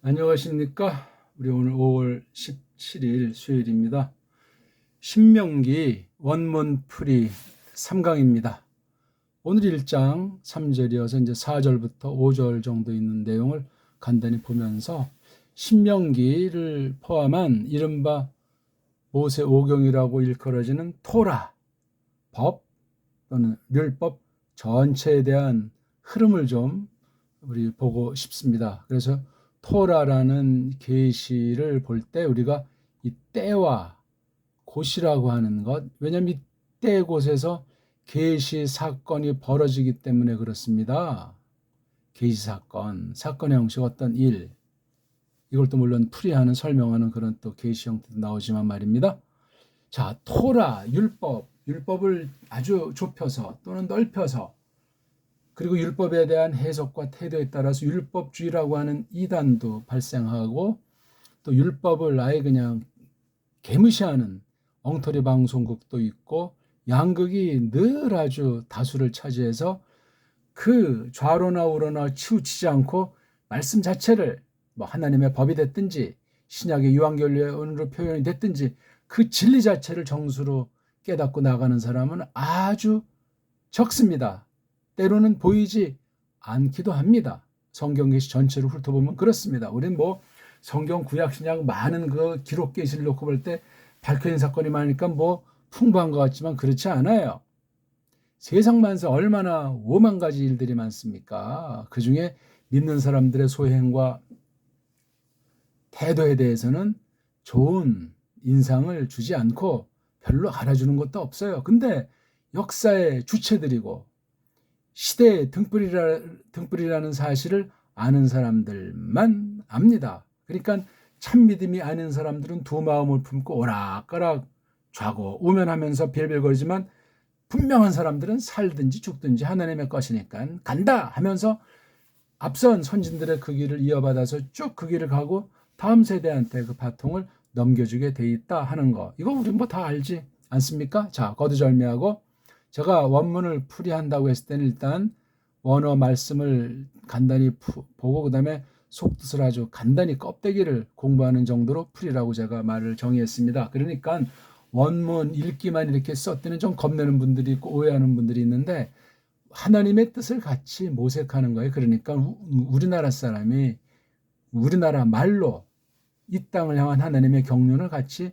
안녕하십니까? 우리 오늘 5월 17일 수요일입니다. 신명기 원문 풀이 3강입니다. 오늘 1장 3절이어서 이제 4절부터 5절 정도 있는 내용을 간단히 보면서 신명기를 포함한 이른바 모세 오경이라고 일컬어지는 토라, 법 또는 율법 전체에 대한 흐름을 좀 우리 보고 싶습니다. 그래서 토라라는 계시를 볼 때 우리가 이 때와 곳이라고 하는 것, 왜냐하면 이 때 곳에서 계시 사건이 벌어지기 때문에 그렇습니다. 계시 사건, 사건의 형식 어떤 일, 이걸 또 물론 풀이하는 설명하는 그런 또 계시 형태도 나오지만 말입니다. 자, 토라, 율법을 아주 좁혀서 또는 넓혀서 그리고 율법에 대한 해석과 태도에 따라서 율법주의라고 하는 이단도 발생하고 또 율법을 아예 그냥 개무시하는 엉터리 방송국도 있고 양극이 늘 아주 다수를 차지해서 그 좌로나 우로나 치우치지 않고 말씀 자체를 뭐 하나님의 법이 됐든지 신약의 유한결론으로 표현이 됐든지 그 진리 자체를 정수로 깨닫고 나가는 사람은 아주 적습니다. 때로는 보이지 않기도 합니다. 성경 계시 전체를 훑어보면 그렇습니다. 우리는 뭐 성경 구약 신약 많은 그 기록 계시를 놓고 볼 때 밝혀진 사건이 많으니까 뭐 풍부한 것 같지만 그렇지 않아요. 세상 만사 얼마나 5만 가지 일들이 많습니까? 그 중에 믿는 사람들의 소행과 태도에 대해서는 좋은 인상을 주지 않고 별로 알아주는 것도 없어요. 근데 역사의 주체들이고 시대의 등불이라는 사실을 아는 사람들만 압니다. 그러니까 참 믿음이 아닌 사람들은 두 마음을 품고 오락가락 좌고 우면하면서 별별거리지만 분명한 사람들은 살든지 죽든지 하나님의 것이니까 간다 하면서 앞선 선진들의 그 길을 이어받아서 쭉 그 길을 가고 다음 세대한테 그 바통을 넘겨주게 돼 있다 하는 거. 이거 우리 뭐 다 알지 않습니까? 자, 거두절미하고 제가 원문을 풀이한다고 했을 때는 일단 원어 말씀을 간단히 보고 그 다음에 속뜻을 아주 간단히 껍데기를 공부하는 정도로 풀이라고 제가 말을 정의했습니다. 그러니까 원문 읽기만 이렇게 썼더니 좀 겁내는 분들이 있고 오해하는 분들이 있는데 하나님의 뜻을 같이 모색하는 거예요. 그러니까 우리나라 사람이 우리나라 말로 이 땅을 향한 하나님의 경륜을 같이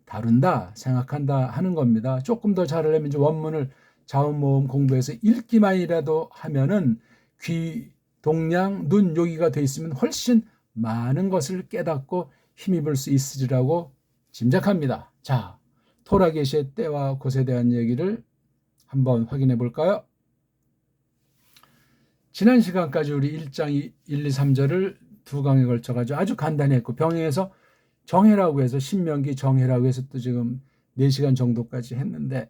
다룬다, 생각한다 하는 겁니다. 조금 더 잘하려면 이제 원문을 자음모음 공부해서 읽기만이라도 하면은 귀, 동량, 눈 여기가 돼 있으면 훨씬 많은 것을 깨닫고 힘입을 수 있으리라고 짐작합니다. 자, 토라 계시의 때와 곳에 대한 얘기를 한번 확인해 볼까요? 지난 시간까지 우리 1장 1, 2, 3절을 두 강에 걸쳐가지고 아주 간단히 했고 병행해서 정해라고 해서 신명기 정해라고 해서 또 지금 4시간 정도까지 했는데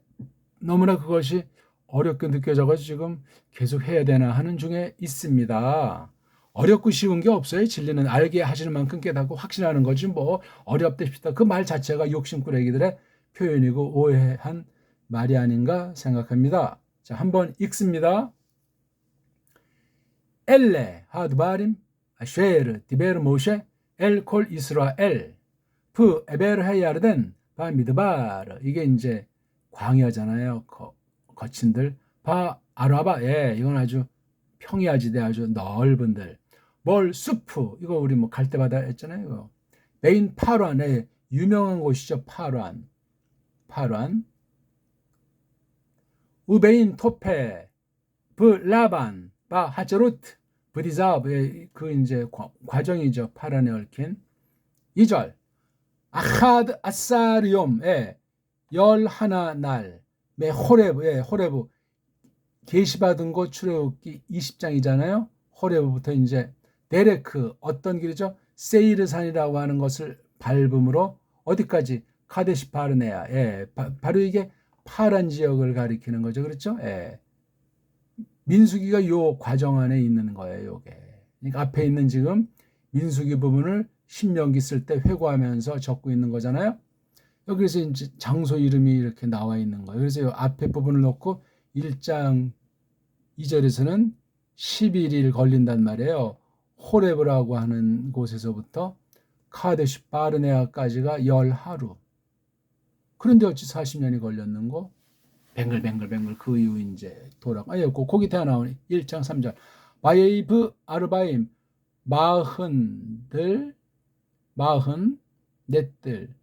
너무나 그것이 어렵게 느껴져가지고 지금 계속 해야 되나 하는 중에 있습니다. 어렵고 쉬운 게 없어요. 진리는 알게 하시는 만큼 깨닫고 확신하는 거지 뭐 어렵다 싶다. 그 말 자체가 욕심꾸러기들의 표현이고 오해한 말이 아닌가 생각합니다. 자, 한번 읽습니다. 엘레 하드바림 아쉐르 디베르 모셰 엘콜 이스라엘 프 에베르 헤야르덴 바 미드바르. 이게 이제 광야잖아요. 거친들 바 아라바. 예, 이건 아주 평야지대 아주 넓은들. 뭘 수프. 이거 우리 뭐 갈대바다 했잖아요. 메인 파란에 유명한 곳이죠. 파란. 우베인 토페 브 라반 바 하제루트 브리자브. 그 이제 과정이죠. 파란에 얽힌 2절 아하드 아사리옴. 예, 11날 매 호레브. 호레브 계시받은 곳 출애굽기 20장이잖아요. 호레브부터 이제 데레크 어떤 길이죠? 세이르산이라고 하는 것을 밟음으로 어디까지? 카데시 바르네아. 예, 바로 이게 파란 지역을 가리키는 거죠. 그렇죠? 예. 민수기가 요 과정 안에 있는 거예요. 요게. 그러니까 앞에 있는 지금 민수기 부분을 신명기 쓸 때 회고하면서 적고 있는 거잖아요. 여기서 이제 장소 이름이 이렇게 나와 있는 거예요. 그래서 이 앞에 부분을 놓고 1장 2절에서는 11일 걸린단 말이에요. 호렙이라고 하는 곳에서부터 카데시 바르네아까지가 10하루. 그런데 어찌 40년이 걸렸는고? 뱅글뱅글 그 이후 이제 돌아가. 거기 다 나오니 1장 3절. 바예이브 아르바임 마흔들 넷들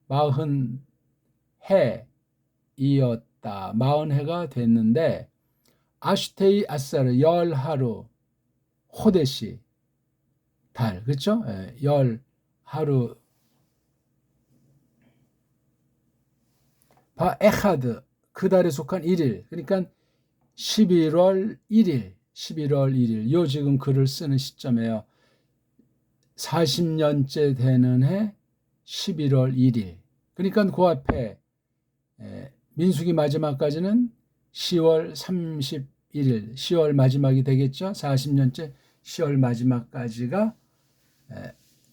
40해 이었다. 40해가 됐는데 아슈테이 아사르 10하루 호데시 달 그렇죠? 10하루 바 에하드 그 달에 속한 1일 그러니까 11월 1일 요 지금 글을 쓰는 시점에요. 40년째 되는 해 11월 1일 그러니까 그 앞에 민수기 마지막까지는 10월 31일 10월 마지막이 되겠죠. 40년째 10월 마지막까지가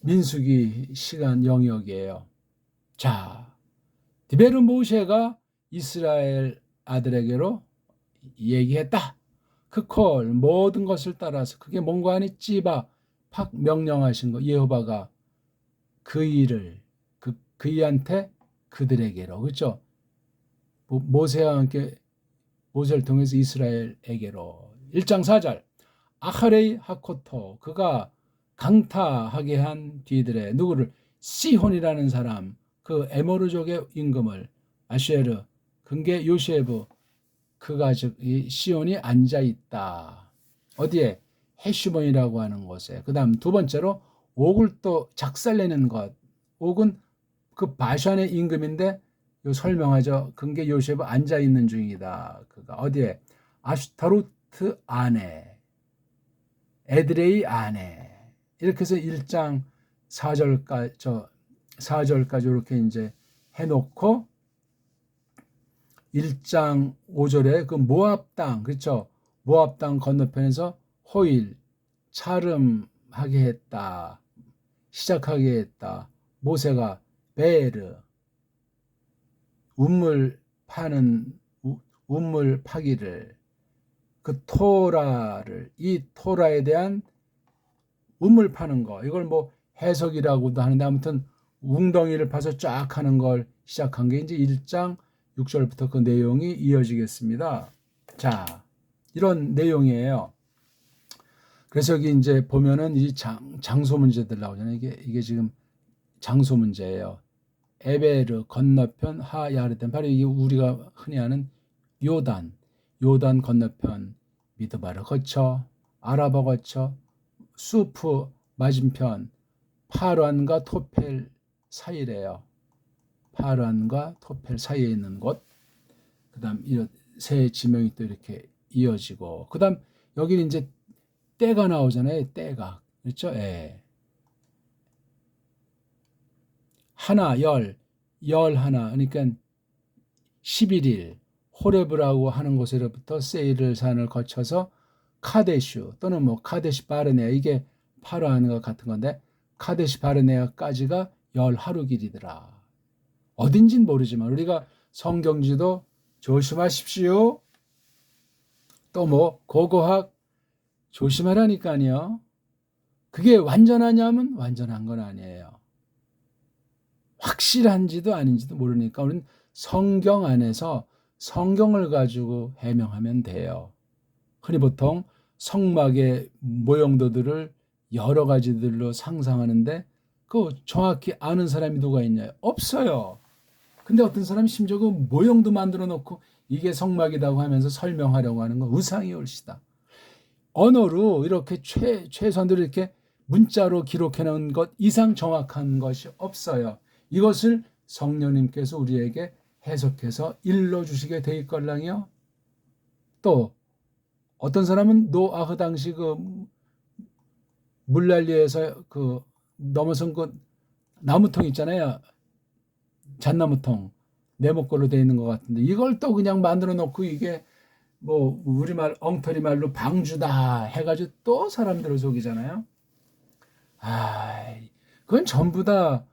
민수기 시간 영역이에요. 자, 디베르 모세가 이스라엘 아들에게로 얘기했다. 그 콜 모든 것을 따라서 그게 뭔가 하니 찌바 팍 명령하신 거 여호와가 그 일을 그이한테 그들에게로 그렇죠. 모세와 함께 모세를 통해서 이스라엘에게로 1장 4절 아하레이 하코토 그가 강타하게 한 뒤들에 누구를 시혼이라는 사람 그 에모르족의 임금을 아쉐르 근게 요셰브 그가 즉 이 시온이 앉아 있다. 어디에? 헤슈본이라고 하는 곳에. 그다음 두 번째로 옥을 또 작살내는 것. 옥은 그 바샨의 임금인데 요 설명하죠. 근게 요셉은 앉아 있는 중이다. 그가 어디에? 아슈타루트 안에. 에드레이 안에. 이렇게 해서 1장 4절까지 이렇게 이제 해놓고 1장 5절에 그 모압 땅, 그렇죠? 모압 땅 건너편에서 호일, 차름하게 했다. 시작하게 했다. 모세가 베르, 우물 파기를, 그 토라를, 이 토라에 대한 우물 파는 거, 이걸 뭐 해석이라고도 하는데 아무튼 웅덩이를 파서 쫙 하는 걸 시작한 게 이제 1장 6절부터 그 내용이 이어지겠습니다. 자, 이런 내용이에요. 그래서 여기 이제 보면은 이 장소 문제들 나오잖아요. 이게 지금 장소 문제예요. 에베르 건너편 하야르덴 바로 이게 우리가 흔히 아는 요단 건너편 미드바를 거쳐 아라바 거쳐 수프 맞은편 파란과 토펠 사이래요. 파란과 토펠 사이에 있는 곳. 그다음 이런 세 지명이 또 이렇게 이어지고 그다음 여기는 이제 때가 나오잖아요. 때가 그렇죠? 예. 하나 열 하나 그러니까 11일 호레브라고 하는 곳으로부터 세일을 산을 거쳐서 카데슈 또는 뭐 카데시 바르네아 이게 파란과 같은 건데 카데시 바르네아까지가 10하루 길이더라. 어딘진 모르지만 우리가 성경지도 조심하십시오. 또 뭐 고고학 조심하라니까요. 그게 완전하냐면 완전한 건 아니에요. 확실한지도 아닌지도 모르니까 우리는 성경 안에서 성경을 가지고 해명하면 돼요. 흔히 보통 성막의 모형도들을 여러 가지들로 상상하는데 그 정확히 아는 사람이 누가 있냐요? 없어요. 근데 어떤 사람이 심지어 그 모형도 만들어 놓고 이게 성막이라고 하면서 설명하려고 하는 건 우상이 옳시다. 언어로 이렇게 최소한대로 이렇게 문자로 기록해 놓은 것 이상 정확한 것이 없어요. 이것을 성령님께서 우리에게 해석해서 일러주시게 돼 있걸랑요. 또 어떤 사람은 노아흐 당시 그 물난리에서 그 넘어선 그 나무통 있잖아요. 잣나무통 네모꼴로 되어 있는 것 같은데 이걸 또 그냥 만들어 놓고 이게 뭐 우리말 엉터리 말로 방주다 해가지고 또 사람들을 속이잖아요. 그건 전부 다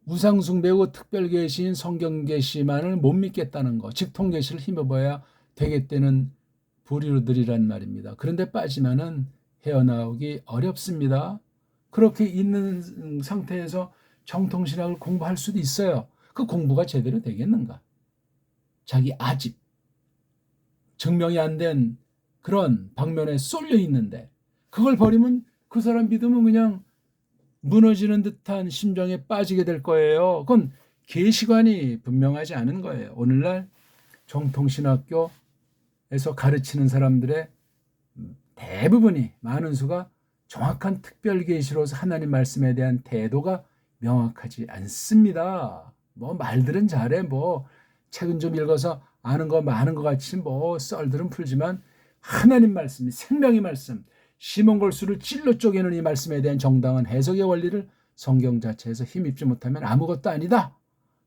우상숭배고 특별계시인 성경계시만을 못 믿겠다는 거. 직통계시를 힘입어야 되겠다는 불의들이란 말입니다. 그런데 빠지면은 헤어나오기 어렵습니다. 그렇게 있는 상태에서 정통신학을 공부할 수도 있어요. 그 공부가 제대로 되겠는가? 자기 아집, 증명이 안 된 그런 방면에 쏠려 있는데 그걸 버리면 그 사람 믿으면 그냥 무너지는 듯한 심정에 빠지게 될 거예요. 그건 계시관이 분명하지 않은 거예요. 오늘날 정통신학교에서 가르치는 사람들의 대부분이 많은 수가 정확한 특별 계시로서 하나님 말씀에 대한 태도가 명확하지 않습니다. 뭐 말들은 잘해, 뭐 책은 좀 읽어서 아는 거 많은 것 같이 뭐 썰들은 풀지만 하나님 말씀이 생명의 말씀, 시몬골수를 찔러 쪼개는 이 말씀에 대한 정당한 해석의 원리를 성경 자체에서 힘입지 못하면 아무것도 아니다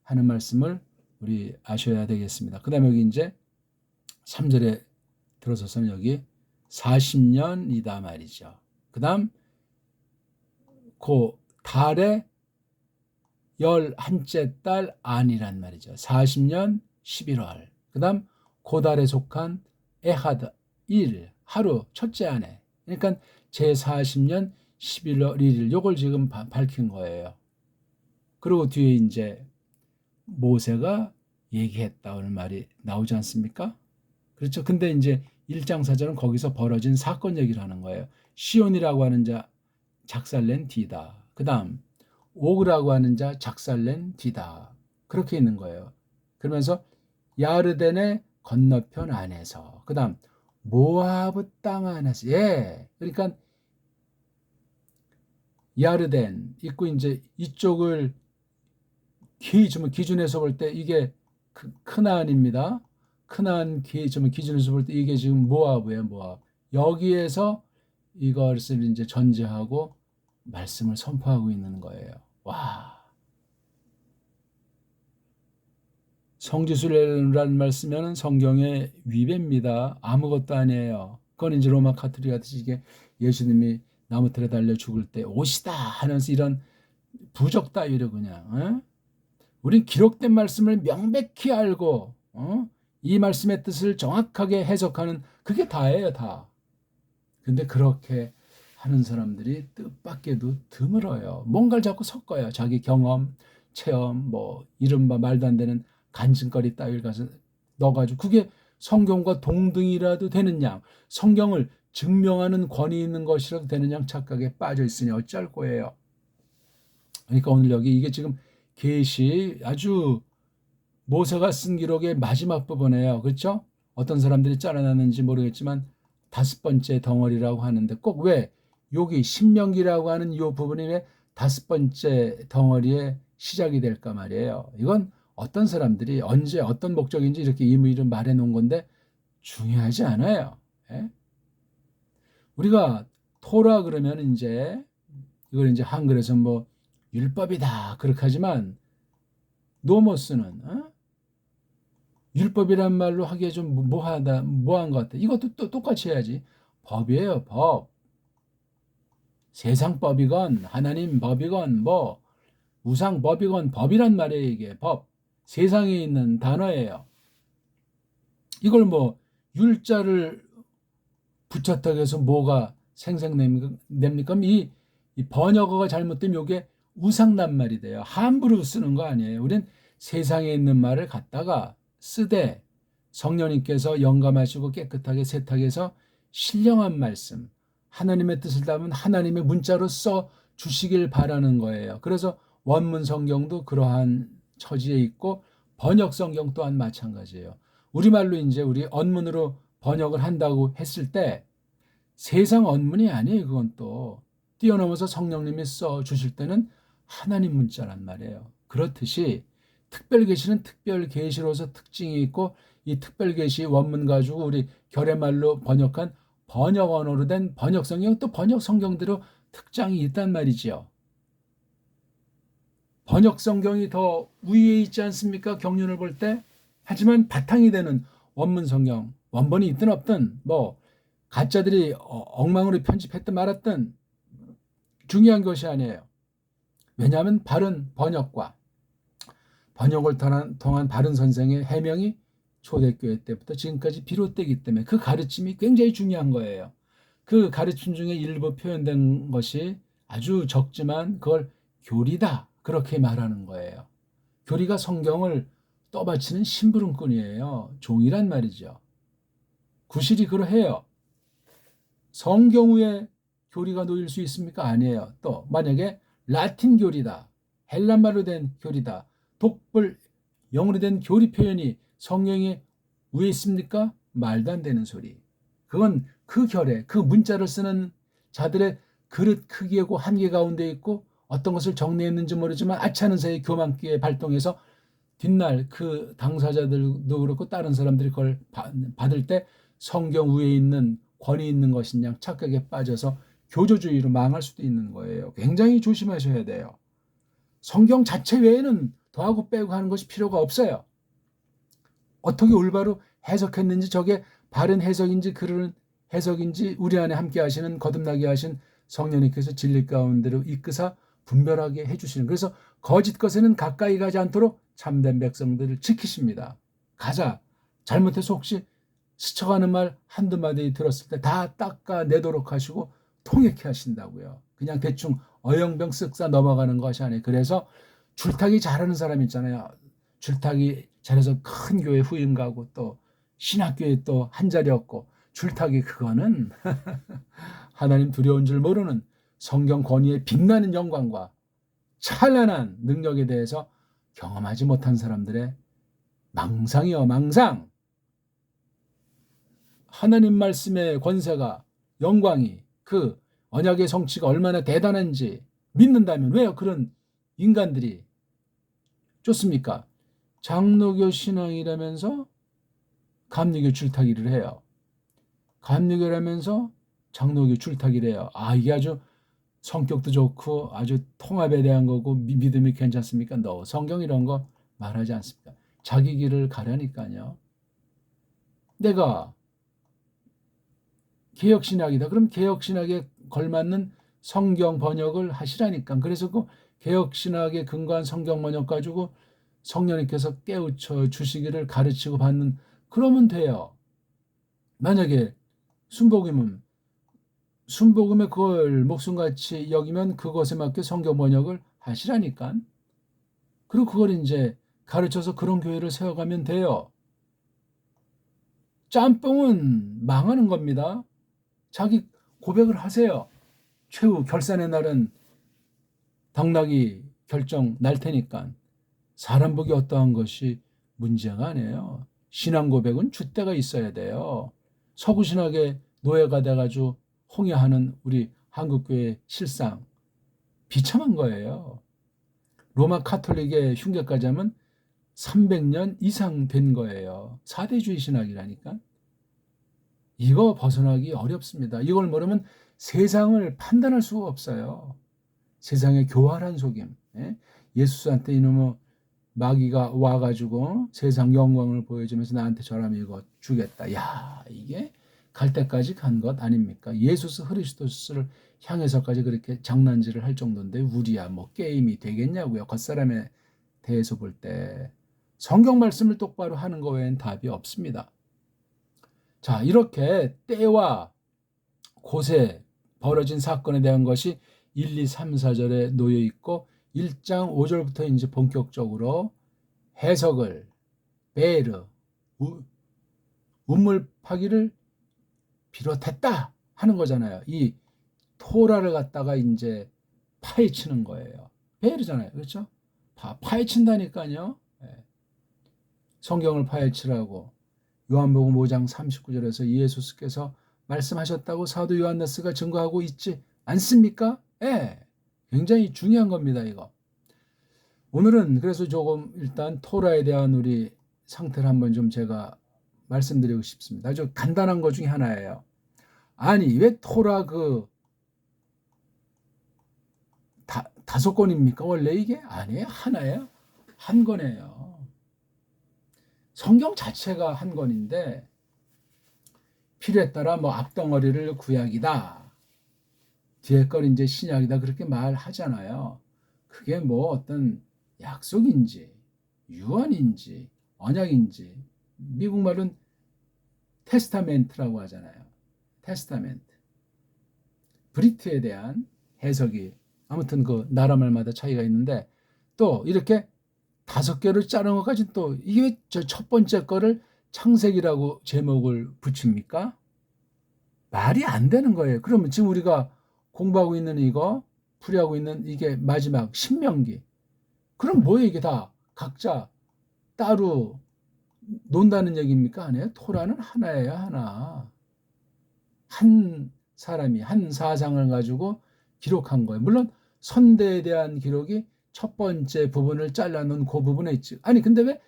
하는 말씀을 우리 아셔야 되겠습니다. 그 다음에 여기 이제 3절에 들어서서는 여기 40년이다 말이죠. 그 다음 그 달의 11째 달 안이란 말이죠. 40년 11월. 그 다음 그 달에 속한 에하드 1 하루 첫째 안에. 그러니까 제40년 11월 1일 요걸 지금 밝힌 거예요. 그리고 뒤에 이제 모세가 얘기했다는 말이 나오지 않습니까? 그렇죠. 근데 이제 1장 4절은 거기서 벌어진 사건 얘기를 하는 거예요. 시온이라고 하는 자 작살낸 뒤다. 그 다음 오그라고 하는 자 작살낸 뒤다. 그렇게 있는 거예요. 그러면서 야르덴의 건너편 안에서 그 다음 모아브 땅 안에서 그러니까 야르덴 있고 이제 이쪽을 기준에서 볼 때 이게 크나안입니다. 크나안 기준에서 볼 때 이게 지금 모아브예요. 모아브. 여기에서 이것을 이제 전제하고 말씀을 선포하고 있는 거예요. 와. 성지순례라는 말씀은 성경의 위배입니다. 아무것도 아니에요. 그건 이제 로마 카톨릭 같이 이게 예수님이 나무틀에 달려 죽을 때 오시다 하면서 이런 부적 따위로 그냥 우린 기록된 말씀을 명백히 알고 이 말씀의 뜻을 정확하게 해석하는 그게 다예요, 다. 근데 그렇게 하는 사람들이 뜻밖에도 드물어요. 뭔가를 자꾸 섞어요. 자기 경험, 체험, 뭐 이른바 말도 안 되는 간증거리 따위를 가서 넣어가지고 그게 성경과 동등이라도 되는 양, 성경을 증명하는 권위 있는 것이라도 되는 양 착각에 빠져 있으니 어쩔 거예요. 그러니까 오늘 여기 이게 지금 계시 아주 모세가 쓴 기록의 마지막 부분이에요. 그렇죠? 어떤 사람들이 잘라놨는지 모르겠지만 5번째 덩어리라고 하는데 꼭 왜 여기 신명기라고 하는 이 부분이 왜 5번째 덩어리의 시작이 될까 말이에요. 이건 어떤 사람들이 언제 어떤 목적인지 이렇게 임의로 말해 놓은 건데 중요하지 않아요. 우리가 토라 그러면 이제 이걸 이제 한글에서 뭐 율법이다 그렇게 하지만 노모스는 율법이란 말로 하기에 좀 뭐한 것 같아. 이것도 또 똑같이 해야지. 법이에요, 법. 세상 법이건 하나님 법이건 뭐 우상 법이건 법이란 말이에요, 이게 법. 세상에 있는 단어예요. 이걸 뭐 율자를 붙였다고 해서 뭐가 생생냅니까? 이 번역어가 잘못되면 이게 우상란 말이 돼요. 함부로 쓰는 거 아니에요. 우린 세상에 있는 말을 갖다가 쓰되 성령님께서 영감하시고 깨끗하게 세탁해서 신령한 말씀, 하나님의 뜻을 담은 하나님의 문자로 써 주시길 바라는 거예요. 그래서 원문 성경도 그러한 처지에 있고 번역 성경 또한 마찬가지예요. 우리말로 이제 우리 언문으로 번역을 한다고 했을 때 세상 언문이 아니에요. 그건 또 뛰어넘어서 성령님이 써 주실 때는 하나님 문자란 말이에요. 그렇듯이 특별계시는 특별계시로서 특징이 있고 이 특별계시 원문 가지고 우리 결의말로 번역한 번역 언어로 된 번역 성경 또 번역 성경대로 특장이 있단 말이지요. 번역 성경이 더 우위에 있지 않습니까? 경륜을 볼 때. 하지만 바탕이 되는 원문 성경, 원본이 있든 없든 뭐 가짜들이 엉망으로 편집했든 말았든 중요한 것이 아니에요. 왜냐하면 바른 번역과 번역을 통한 바른 선생의 해명이 초대교회 때부터 지금까지 비롯되기 때문에 그 가르침이 굉장히 중요한 거예요. 그 가르침 중에 일부 표현된 것이 아주 적지만 그걸 교리다 그렇게 말하는 거예요. 교리가 성경을 떠받치는 심부름꾼이에요. 종이란 말이죠. 구실이 그러해요. 성경 위에 교리가 놓일 수 있습니까? 아니에요. 또 만약에 라틴 교리다, 헬란말로 된 교리다, 독불 영어로 된 교리 표현이 성경에 위에 있습니까? 말도 안 되는 소리. 그건 그 결에 그 문자를 쓰는 자들의 그릇 크기하고 한계 가운데 있고 어떤 것을 정리했는지 모르지만 아차는 사이에 교만기에 발동해서 뒷날 그 당사자들도 그렇고 다른 사람들이 그걸 받을 때 성경 위에 있는 권위 있는 것인 양 착각에 빠져서 교조주의로 망할 수도 있는 거예요. 굉장히 조심하셔야 돼요. 성경 자체 외에는 더하고 빼고 하는 것이 필요가 없어요. 어떻게 올바로 해석했는지 저게 바른 해석인지 그른 해석인지 우리 안에 함께 하시는 거듭나게 하신 성령님께서 진리 가운데로 이끄사 분별하게 해주시는, 그래서 거짓 것에는 가까이 가지 않도록 참된 백성들을 지키십니다. 가자. 잘못해서 혹시 스쳐가는 말 한두 마디 들었을 때 다 닦아내도록 하시고 통역해 하신다고요. 그냥 대충 어영병 쓱싸 넘어가는 것이 아니에요. 그래서 줄타기 잘하는 사람 있잖아요. 줄타기 잘해서 큰 교회 후임 가고 또 신학교에 또 한 자리 얻고, 줄타기 그거는 하나님 두려운 줄 모르는 성경 권위에 빛나는 영광과 찬란한 능력에 대해서 경험하지 못한 사람들의 망상이요, 망상. 하나님 말씀의 권세가, 영광이, 그 언약의 성취가 얼마나 대단한지 믿는다면 왜요 그런 인간들이 쫓습니까? 장로교 신앙이라면서 감리교 줄타기를 해요. 감리교라면서 장로교 줄타기를 해요. 아, 이게 아주 성격도 좋고 아주 통합에 대한 거고 믿음이 괜찮습니까? 너 성경 이런 거 말하지 않습니까? 자기 길을 가려니까요. 내가 개혁신학이다. 그럼 개혁신학에 걸맞는 성경 번역을 하시라니까. 그래서 그 개혁신학에 근거한 성경 번역 가지고 성령님께서 깨우쳐 주시기를 가르치고 받는, 그러면 돼요. 만약에 순복음에 그걸 목숨같이 여기면 그것에 맞게 성경 번역을 하시라니까. 그리고 그걸 이제 가르쳐서 그런 교회를 세워가면 돼요. 짬뽕은 망하는 겁니다. 자기 고백을 하세요. 최후 결산의 날은 당락이 결정 날 테니까 사람 보기 어떠한 것이 문제가 아니에요. 신앙 고백은 줏대가 있어야 돼요. 서구 신학의 노예가 돼가지고 홍해하는 우리 한국교회 실상 비참한 거예요. 로마 카톨릭의 흉계까지 하면 300년 이상 된 거예요. 사대주의 신학이라니까. 이거 벗어나기 어렵습니다. 이걸 모르면 세상을 판단할 수가 없어요. 세상의 교활한 속임. 예수한테 이놈의 마귀가 와가지고 세상 영광을 보여주면서 나한테 저라면 이거 주겠다. 야, 이게 갈 때까지 간 것 아닙니까? 예수스 그리스도스를 향해서까지 그렇게 장난질을 할 정도인데 우리야 뭐 게임이 되겠냐고요. 겉사람에 대해서 볼 때 성경 말씀을 똑바로 하는 거 외엔 답이 없습니다. 자, 이렇게 때와 곳에 벌어진 사건에 대한 것이 1, 2, 3, 4절에 놓여 있고 1장 5절부터 이제 본격적으로 해석을 베르 우물 파기를 비롯했다 하는 거잖아요. 이 토라를 갖다가 이제 파헤치는 거예요. 베르잖아요. 그렇죠? 파헤친다니까요. 성경을 파헤치라고 요한복음 5장 39절에서 예수께서 말씀하셨다고 사도 요한네스가 증거하고 있지 않습니까? 굉장히 중요한 겁니다, 이거. 오늘은 그래서 조금 일단 토라에 대한 우리 상태를 한번 좀 제가 말씀드리고 싶습니다. 아주 간단한 것 중에 하나예요. 아니, 왜 토라 다섯 권입니까? 원래 이게? 아니에요. 하나예요. 한 권이에요. 성경 자체가 한 권인데 필요에 따라 뭐 앞덩어리를 구약이다, 뒤에 걸 이제 신약이다 그렇게 말하잖아요. 그게 뭐 어떤 약속인지 유언인지 언약인지, 미국 말은 테스타멘트라고 하잖아요. 테스타멘트. 브리트에 대한 해석이 아무튼 그 나라말마다 차이가 있는데 또 이렇게 5개를 자른 것까지 또 이게 왜 저 첫 번째 거를 창세기라고 제목을 붙입니까? 말이 안 되는 거예요. 그러면 지금 우리가 공부하고 있는 이거 풀이하고 있는 이게 마지막 신명기. 그럼 뭐예요 이게 다 각자 따로 논다는 얘기입니까? 아니에요. 토라는 하나예요, 하나. 한 사람이 한 사상을 가지고 기록한 거예요. 물론 선대에 대한 기록이 첫 번째 부분을 잘라놓은 그 부분에 있지. 아니 근데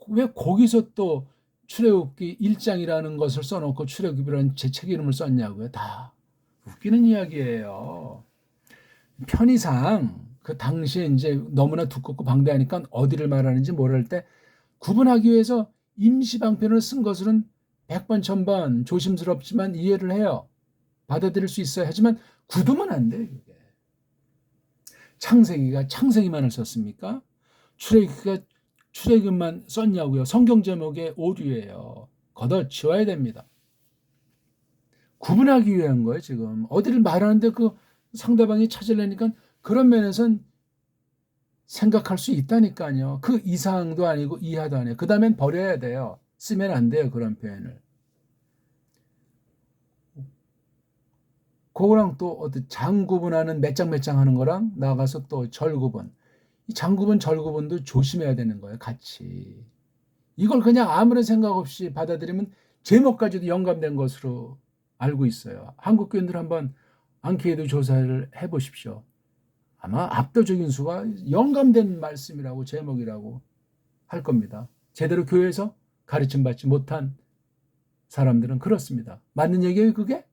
왜 거기서 또 출애굽기 1장이라는 것을 써놓고 출애굽이라는 제 책 이름을 썼냐고요. 다 웃기는 이야기예요. 편의상 그 당시에 이제 너무나 두껍고 방대하니까 어디를 말하는지 모를 때 구분하기 위해서 임시방편을 쓴 것은 100번 1000번 조심스럽지만 이해를 해요. 받아들일 수 있어야 하지만 굳으면 안 돼요. 그게. 창세기가 창세기만을 썼습니까? 출애굽기가 출애굽만 썼냐고요. 성경 제목의 오류예요. 걷어치워야 됩니다. 구분하기 위한 거예요. 지금 어디를 말하는데 그 상대방이 찾으려니까 그런 면에서는 생각할 수 있다니까요. 그 이상도 아니고 이하도 아니에요. 그 다음엔 버려야 돼요. 쓰면 안 돼요. 그런 표현을. 그거랑 또 어떤 장 구분하는 몇 장 몇 장 하는 거랑 나가서 또 절 구분. 이 장 구분 절 구분도 조심해야 되는 거예요. 같이. 이걸 그냥 아무런 생각 없이 받아들이면 제목까지도 영감된 것으로 알고 있어요. 한국 교인들 한번 앙케이도 조사를 해보십시오. 아마 압도적인 수가 영감된 말씀이라고 제목이라고 할 겁니다. 제대로 교회에서 가르침 받지 못한 사람들은 그렇습니다. 맞는 얘기예요, 그게?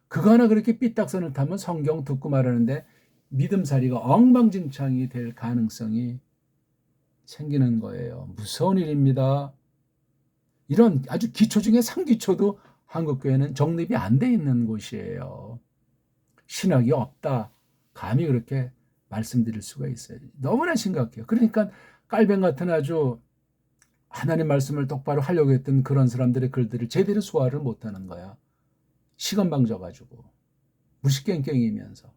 그거 하나 그렇게 삐딱선을 타면 성경 듣고 말하는데 믿음살이가 엉망진창이 될 가능성이 생기는 거예요. 무서운 일입니다. 이런 아주 기초 중에 상기초도 한국교회는 정립이 안 돼 있는 곳이에요. 신학이 없다. 감히 그렇게 말씀드릴 수가 있어요. 너무나 심각해요. 그러니까 깔뱅 같은 아주 하나님 말씀을 똑바로 하려고 했던 그런 사람들의 글들을 제대로 소화를 못하는 거야. 시건방 져가지고 무식갱갱이면서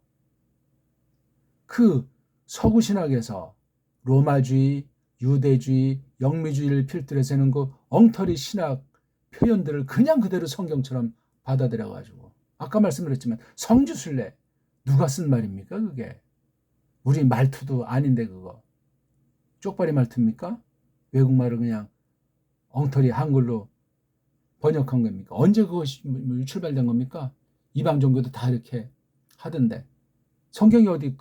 그 서구 신학에서 로마주의, 유대주의, 영미주의를 필두로 해서는 그 엉터리 신학 표현들을 그냥 그대로 성경처럼 받아들여가지고 아까 말씀드렸지만 성주순례 누가 쓴 말입니까 그게? 우리 말투도 아닌데 그거 쪽발이 말투입니까? 외국말을 그냥 엉터리 한글로 번역한 겁니까? 언제 그것이 출발된 겁니까? 이방 종교도 다 이렇게 하던데 성경이 어디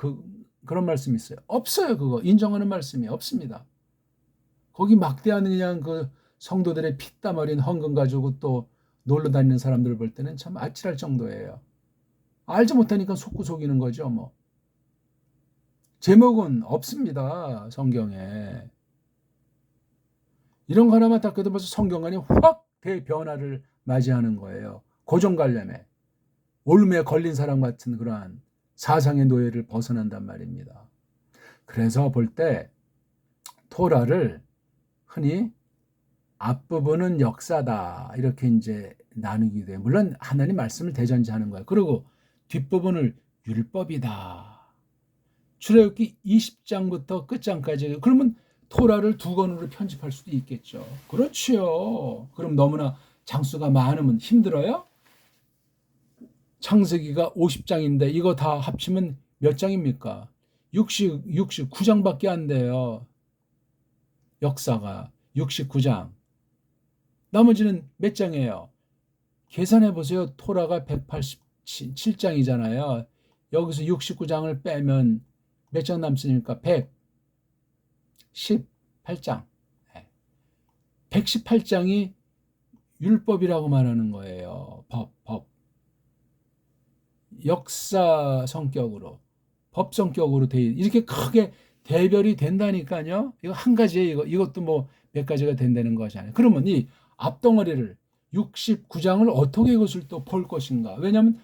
그런 말씀이 있어요? 없어요. 그거 인정하는 말씀이 없습니다. 거기 막대한 그냥 그 성도들의 피땀 어린 헌금 가지고 또 놀러 다니는 사람들 볼 때는 참 아찔할 정도예요. 알지 못하니까 속고 속이는 거죠. 뭐 제목은 없습니다. 성경에. 이런 거 하나만 딱 그도 벌써 성경관이 확 대변화를 맞이하는 거예요. 고정관념에 올무에 걸린 사람 같은 그러한 사상의 노예를 벗어난단 말입니다. 그래서 볼 때 토라를 흔히 앞부분은 역사다 이렇게 이제 나누기도 해요. 물론 하나님 말씀을 대전제하는 거예요. 그리고 뒷부분을 율법이다. 출애굽기 20장부터 끝장까지 그러면 토라를 2권으로 편집할 수도 있겠죠. 그렇지요. 그럼 너무나 장수가 많으면 힘들어요? 창세기가 50장인데 이거 다 합치면 몇 장입니까? 69장밖에 안 돼요. 역사가 69장. 나머지는 몇 장이에요? 계산해 보세요. 토라가 187장이잖아요. 여기서 69장을 빼면 몇 장 남습니까? 118장. 118장이 율법이라고 말하는 거예요. 법. 역사 성격으로, 법 성격으로 돼 이렇게 크게 대별이 된다니까요. 이거 한 가지에 이것도 뭐 몇 가지가 된다는 것이 아니에요. 그러면 이 앞덩어리를 69장을 어떻게 이것을 또 볼 것인가? 왜냐하면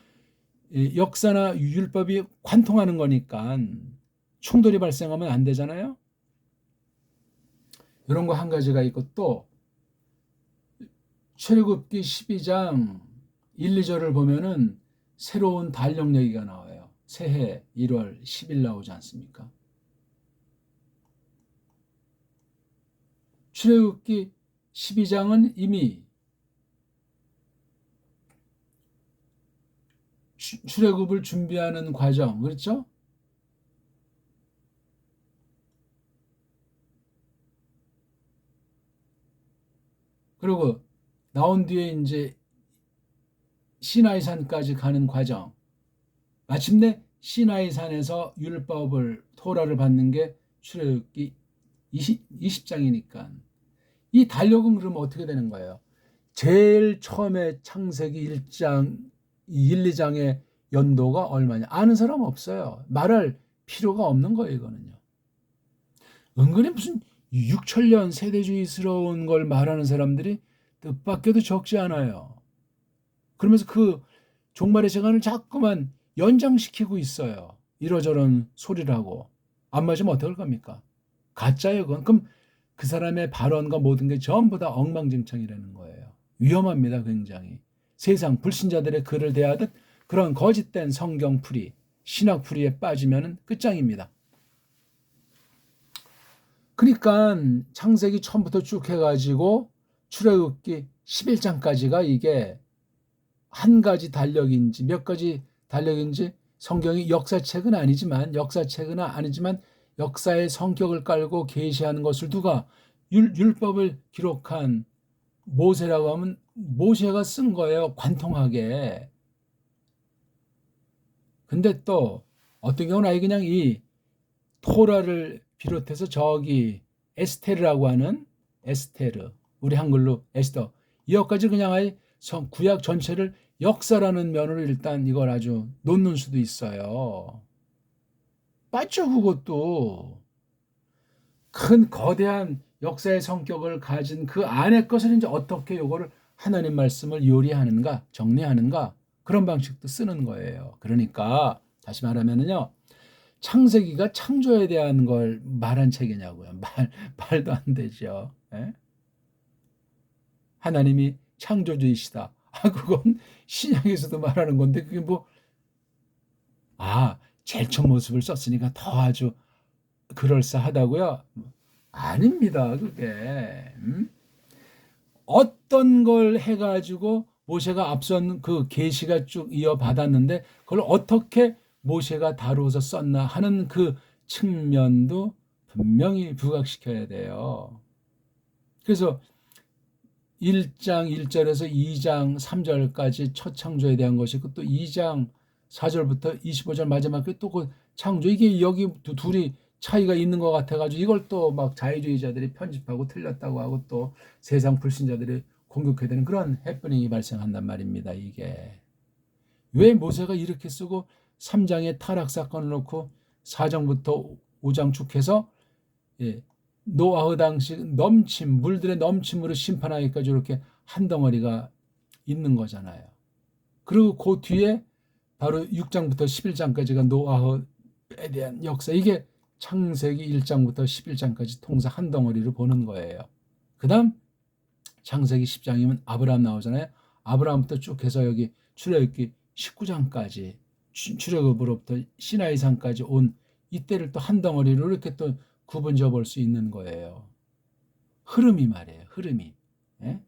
역사나 율법이 관통하는 거니까 충돌이 발생하면 안 되잖아요. 이런 거 한 가지가 있고 또 출애굽기 12장 1, 2절을 보면은 새로운 달력 얘기가 나와요. 새해 1월 10일 나오지 않습니까? 출애굽기 12장은 이미 출애굽을 준비하는 과정, 그렇죠? 그리고 나온 뒤에 이제 시나이산까지 가는 과정, 마침내 시나이산에서 율법을 토라를 받는 게 출애굽기 20장이니까 이 달력은 그러면 어떻게 되는 거예요? 제일 처음에 창세기 1장, 1, 2장의 연도가 얼마냐? 아는 사람 없어요. 말할 필요가 없는 거예요, 이거는요. 은근히 무슨 6천년 세대주의스러운 걸 말하는 사람들이 뜻밖에도 적지 않아요. 그러면서 그 종말의 시간을 자꾸만 연장시키고 있어요. 이러저런 소리를 하고. 안 맞으면 어떡할 겁니까? 가짜예요, 그건. 그럼 그 사람의 발언과 모든 게 전부 다 엉망진창이라는 거예요. 위험합니다, 굉장히. 세상 불신자들의 글을 대하듯 그런 거짓된 성경풀이, 신학풀이에 빠지면 끝장입니다. 그러니까 창세기 처음부터 쭉 해가지고 출애굽기 11장까지가 이게 한 가지 달력인지 몇 가지 달력인지 성경이 역사책은 아니지만 역사의 성격을 깔고 계시하는 것을 누가 율법을 기록한 모세라고 하면 모세가 쓴 거예요. 관통하게. 근데 또 어떤 경우는 아예 그냥 이 토라를 비롯해서 저기 에스테르라고 하는 에스테르, 우리 한글로 에스더, 이것까지 그냥 아예 구약 전체를 역사라는 면으로 일단 이걸 아주 놓는 수도 있어요. 맞죠, 그것도. 큰 거대한 역사의 성격을 가진 그 안의 것을 이제 어떻게 요거를 하나님 말씀을 요리하는가, 정리하는가, 그런 방식도 쓰는 거예요. 그러니까 다시 말하면은요, 창세기가 창조에 대한 걸 말한 책이냐고요. 말도 안 되죠. 예? 하나님이 창조주이시다. 그건 신약에서도 말하는 건데 그게 뭐 제일 첫 모습을 썼으니까 더 아주 그럴싸하다고요? 아닙니다. 그게 어떤 걸 해가지고 모세가 앞선 그 계시가 쭉 이어받았는데 그걸 어떻게 모세가 다루어서 썼나 하는 그 측면도 분명히 부각시켜야 돼요. 그래서 1장 1절에서 2장 3절까지 첫 창조에 대한 것이고 또 2장 4절부터 25절 마지막에 또 그 창조, 이게 여기 둘이 차이가 있는 것 같아가지고 이걸 또 막 자유주의자들이 편집하고 틀렸다고 하고 또 세상 불신자들이 공격해야 되는 그런 해프닝이 발생한단 말입니다. 이게 왜 모세가 이렇게 쓰고 3장에 타락 사건을 놓고 4장부터 5장 쭉 해서 노아의 당시 물들의 넘침으로 심판하기까지 이렇게 한 덩어리가 있는 거잖아요. 그리고 그 뒤에 바로 6장부터 11장까지가 노아에 대한 역사, 이게 창세기 1장부터 11장까지 통사 한 덩어리를 보는 거예요. 그 다음 창세기 10장이면 아브라함 나오잖아요. 아브라함부터 쭉 해서 여기 출애굽기 19장까지 출애굽으로부터 시나이산까지 온 이때를 또 한 덩어리로 이렇게 또 구분져 볼 수 있는 거예요. 흐름이 말이에요. 흐름이. 예?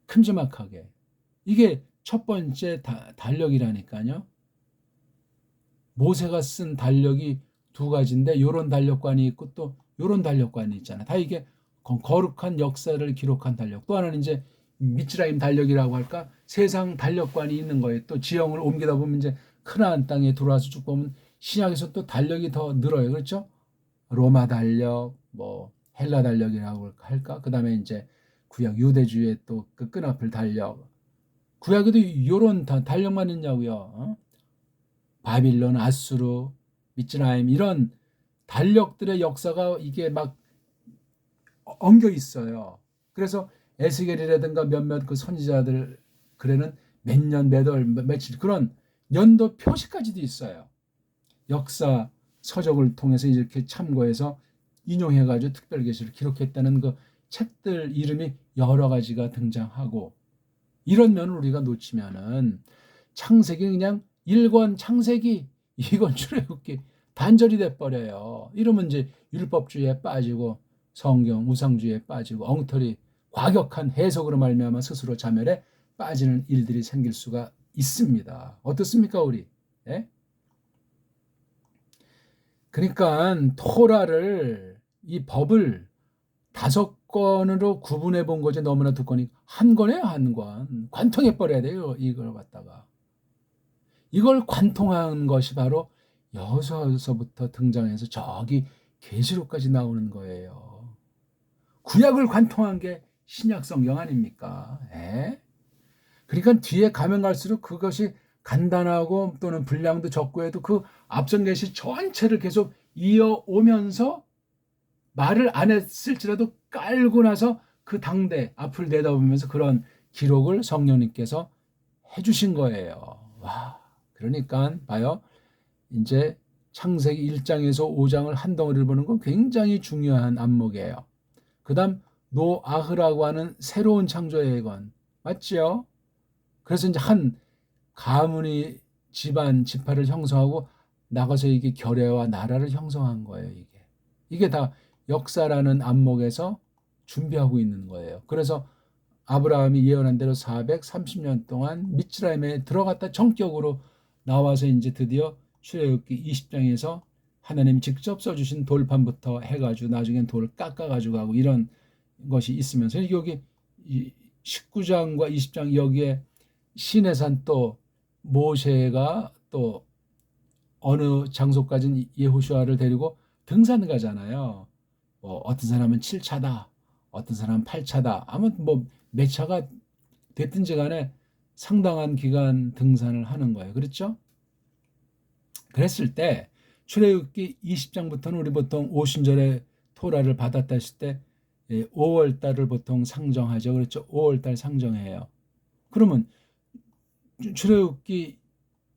큼지막하게. 이게 첫 번째 달력이라니까요. 모세가 쓴 달력이 두 가지인데 요런 달력관이 있고 또 요런 달력관이 있잖아요. 다 이게 거룩한 역사를 기록한 달력. 또 하나는 이제 미츠라임 달력이라고 할까? 세상 달력관이 있는 거예요. 또 지형을 옮기다 보면 이제 크나안 땅에 들어와서 쭉 보면 신약에서 또 달력이 더 늘어요. 그렇죠? 로마 달력, 뭐 헬라 달력이라고 할까? 그다음에 이제 구약 유대주의 또 그 끈앞을 달력. 구약에도 이런 달력만 있냐고요. 바빌론, 아수르, 미츠라임 이런 달력들의 역사가 이게 막 엉겨 있어요. 그래서 에스겔이라든가 몇몇 그 선지자들 글에는 몇 년, 몇 월, 며칠 그런 연도 표시까지도 있어요. 역사 서적을 통해서 이렇게 참고해서 인용해가지고 특별계시를 기록했다는 그 책들 이름이 여러 가지가 등장하고, 이런 면을 우리가 놓치면은 창세기 그냥 일권 창세기 이건 출애굽기 단절이 돼버려요. 이러면 이제 율법주의에 빠지고 성경 우상주의에 빠지고 엉터리 과격한 해석으로 말미암아 스스로 자멸에 빠지는 일들이 생길 수가 있습니다. 어떻습니까 우리? 예? 그러니까 토라를 이 법을 5권으로 구분해 본 거지 너무나 두 권이 한 권이에요. 한 권. 관통해 버려야 돼요. 이걸 갖다가. 이걸 관통한 것이 바로 여호수아서부터 등장해서 저기 계시록까지 나오는 거예요. 구약을 관통한 게 신약 성경 아닙니까? 에? 그러니까 뒤에 가면 갈수록 그것이 간단하고 또는 분량도 적고 해도 그 앞선 계시 전체를 계속 이어오면서 말을 안 했을지라도 깔고 나서 그 당대 앞을 내다보면서 그런 기록을 성령님께서 해주신 거예요. 와, 그러니까 봐요. 이제 창세기 1장에서 5장을 한 덩어리를 보는 건 굉장히 중요한 안목이에요. 그 다음 노아흐라고 하는 새로운 창조의 예건 맞지요? 그래서 이제 한 가문이 집안 지파를 형성하고 나가서 이게 결례와 나라를 형성한 거예요. 이게 다 역사라는 안목에서 준비하고 있는 거예요. 그래서 아브라함이 예언한 대로 430년 동안 미츠라임에 들어갔다 전격으로 나와서 이제 드디어 출애굽기 20장에서 하나님 직접 써주신 돌판부터 해가지고 나중엔 돌을 깎아가지고 하고 이런 것이 있으면서 여기 19장과 20장 여기에 시내산 또 모세가 또 어느 장소까지는 예호수아를 데리고 등산 가잖아요. 어떤 사람은 7차다, 어떤 사람은 8차다. 아무튼 뭐 몇 차가 됐든지 간에 상당한 기간 등산을 하는 거예요. 그렇죠? 그랬을 때 출애굽기 20장부터는 우리 보통 오순절에 토라를 받았다 했을 때 5월 달을 보통 상정하죠. 그렇죠? 5월 달 상정해요. 그러면 출애굽기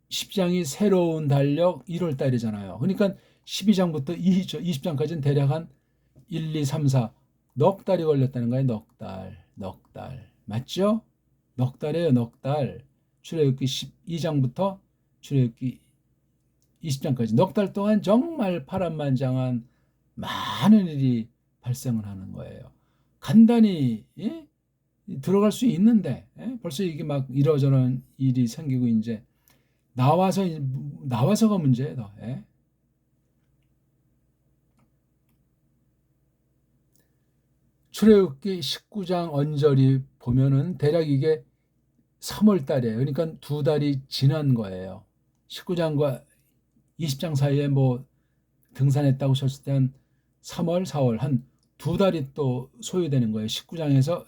10장이 새로운 달력 1월 달이잖아요. 그러니까 12장부터 20장까지는 대략 한 1, 2, 3, 4 넉 달이 걸렸다는 거예요. 넉 달. 맞죠? 넉 달이에요. 넉 달. 출애굽기 12장부터 출애굽기 20장까지 넉 달 동안 정말 파란만장한 많은 일이 발생을 하는 거예요. 간단히 예? 들어갈 수 있는데 벌써 이게 막 이러저런 일이 생기고 이제 나와서가 문제예요. 예? 출애굽기 19장 언저리 보면은 대략 이게 3월 달이에요. 그러니까 2달이 지난 거예요. 19장과 20장 사이에 뭐 등산했다고 쳤을 때 한 3월, 4월 한 2달이 또 소요되는 거예요. 19장에서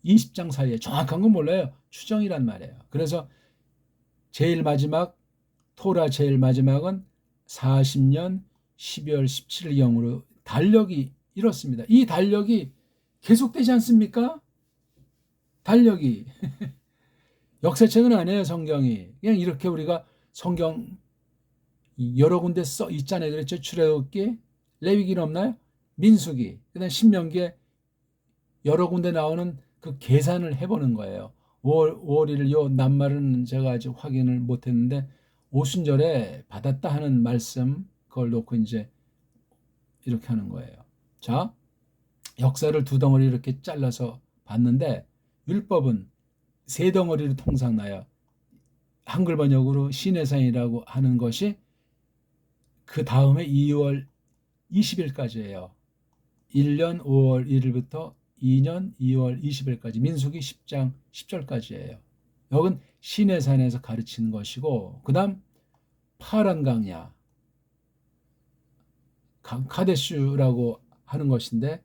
20장 사이에 정확한 건 몰라요. 추정이란 말이에요. 그래서 제일 마지막 토라 제일 마지막은 40년 12월 17일경으로 달력이 이렇습니다. 이 달력이 계속되지 않습니까? 달력이 역사책은 아니에요. 성경이 그냥 이렇게 우리가 성경 여러 군데 써 있잖아요. 그랬죠. 출애굽기, 레위기는 없나요? 민수기, 그다음 신명기에 여러 군데 나오는 그 계산을 해보는 거예요. 5월 1일 요 낱말은 제가 아직 확인을 못했는데 오순절에 받았다 하는 말씀 그걸 놓고 이제 이렇게 하는 거예요. 자, 역사를 2덩어리 이렇게 잘라서 봤는데 율법은 3덩어리로 통상 나요. 한글 번역으로 시내산이라고 하는 것이 그 다음에 2월 20일까지예요. 1년 5월 1일부터 2년 2월 20일까지 민수기 10장 10절까지예요. 여긴 시내산에서 가르치는 것이고 그 다음 파란 강야 카데슈라고 하는 것인데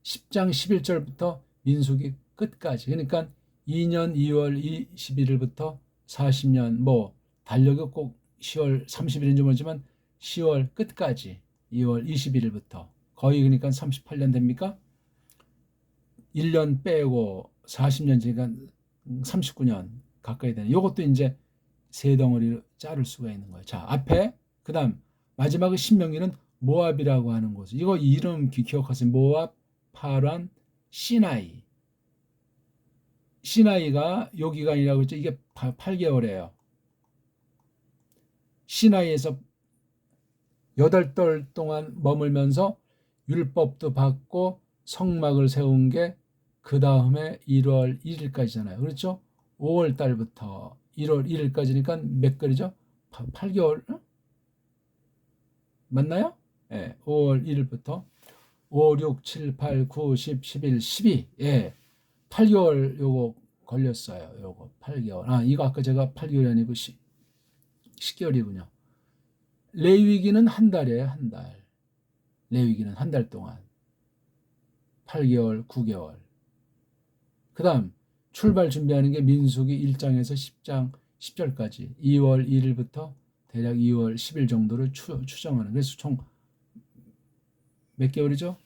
10장 11절부터 민수기 끝까지 그러니까 2년 2월 21일부터 40년 뭐 달력이 꼭 10월 30일인지 모르지만 10월 끝까지 2월 21일부터 거의 그러니까 38년 됩니까? 1년 빼고 40년 지니까 39년 가까이 되는 이것도 이제 3덩어리로 자를 수가 있는 거예요. 자, 앞에 그다음 마지막에 신명기는 모압이라고 하는 곳. 이거 이름 기억하세요. 모압, 파란, 시나이. 시나이가 요 기간이라고 했죠. 이게 8개월이에요. 시나이에서 8달 동안 머물면서 율법도 받고 성막을 세운 게 그 다음에 1월 1일까지잖아요. 그렇죠? 5월 달부터 1월 1일까지니까 몇 개월이죠? 8개월? 맞나요? 예, 5월 1일부터 5, 6, 7, 8, 9, 10, 11, 12. 예. 8개월 요거 걸렸어요. 요거 8개월. 아, 이거 아까 제가 8개월이 아니고 10개월이군요. 레위기는 한 달이에요, 한 달. 레위기는 한 달 동안. 8개월, 9개월. 그 다음, 출발 준비하는 게 민수기 1장에서 10장, 10절까지. 2월 1일부터 대략 2월 10일 정도를 추정하는. 그래서 총 몇 개월이죠?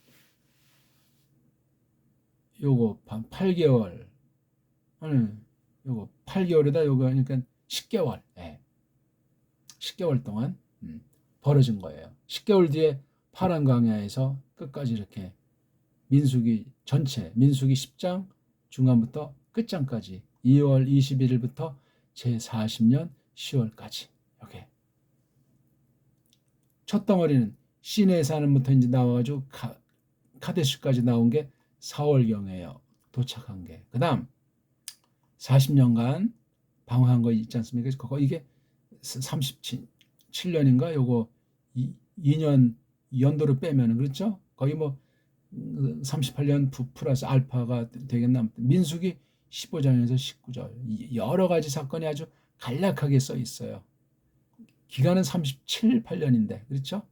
요거 8개월. 요거 8개월이다. 요거 그러니까 10개월. 예. 10개월 동안 벌어진 거예요. 10개월 뒤에 파란 광야에서 끝까지 이렇게 민수기 전체, 민수기 10장 중간부터 끝장까지 2월 21일부터 제40년 10월까지 이렇게 첫 덩어리는 시내 산업부터 이제 나와가지고 카데슈까지 나온 게 4월경에요. 도착한 게. 그 다음 40년간 방황한 거 있지 않습니까? 그거 이게 37년인가? 요거 2년 연도로 빼면은 그렇죠? 거의 뭐 38년 플러스 알파가 되겠나? 민수기 15장에서 19절 여러 가지 사건이 아주 간략하게 써 있어요. 기간은 37, 8년인데 그렇죠?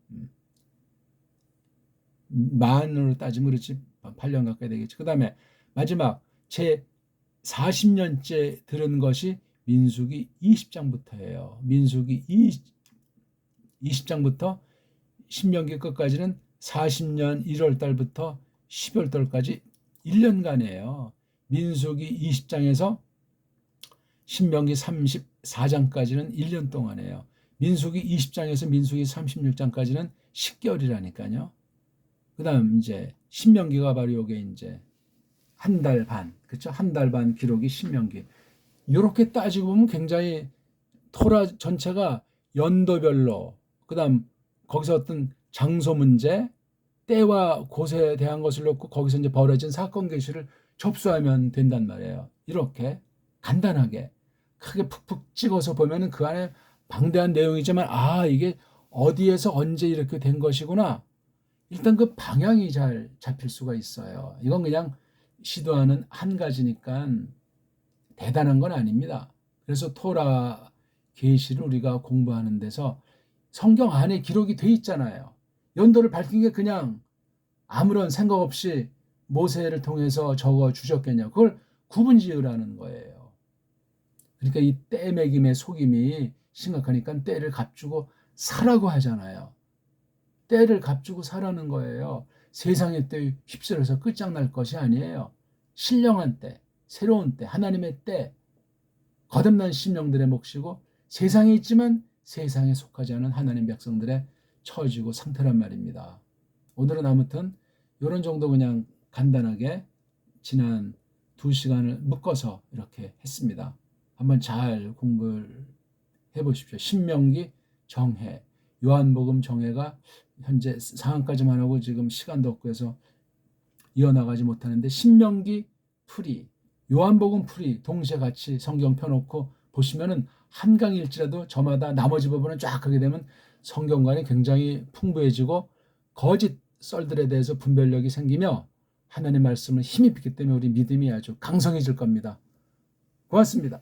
만으로 따지면 그렇지 8년 가까이 되겠죠. 그 다음에 마지막 제 40년째 들은 것이 민수기 20장부터예요. 민수기 20장부터 신명기 끝까지는 40년 1월 달부터 12월 달까지 1년간이에요. 민수기 20장에서 신명기 34장까지는 1년 동안이에요. 민수기 20장에서 민수기 36장까지는 10개월이라니까요. 그 다음 이제 신명기가 바로 요게 이제 한 달 반, 그렇죠? 한 달 반 기록이 신명기. 이렇게 따지고 보면 굉장히 토라 전체가 연도별로, 그 다음 거기서 어떤 장소 문제, 때와 곳에 대한 것을 놓고 거기서 이제 벌어진 사건 계시를 접수하면 된단 말이에요. 이렇게 간단하게 크게 푹푹 찍어서 보면은 그 안에 방대한 내용이지만 아 이게 어디에서 언제 이렇게 된 것이구나. 일단 그 방향이 잘 잡힐 수가 있어요. 이건 그냥 시도하는 한 가지니까 대단한 건 아닙니다. 그래서 토라 계시를 우리가 공부하는 데서 성경 안에 기록이 돼 있잖아요. 연도를 밝힌 게 그냥 아무런 생각 없이 모세를 통해서 적어 주셨겠냐. 그걸 구분 지으라는 거예요. 그러니까 이 때 매김의 속임이 심각하니까 때를 값주고 사라고 하잖아요. 때를 값주고 사라는 거예요. 세상의 때에 휩쓸어서 끝장날 것이 아니에요. 신령한 때, 새로운 때, 하나님의 때, 거듭난 심령들의 몫이고 세상에 있지만 세상에 속하지 않은 하나님 백성들의 처지고 상태란 말입니다. 오늘은 아무튼 이런 정도 그냥 간단하게 지난 2시간을 묶어서 이렇게 했습니다. 한번 잘 공부를 해보십시오. 신명기 정해, 요한복음 정해가 현재 상황까지만 하고 지금 시간도 없고 해서 이어나가지 못하는데 신명기 풀이, 요한복음 풀이 동시에 같이 성경 펴놓고 보시면은 한 강일지라도 저마다 나머지 부분을 쫙 하게 되면 성경관이 굉장히 풍부해지고 거짓 썰들에 대해서 분별력이 생기며 하나님의 말씀을 힘입기 때문에 우리 믿음이 아주 강성해질 겁니다. 고맙습니다.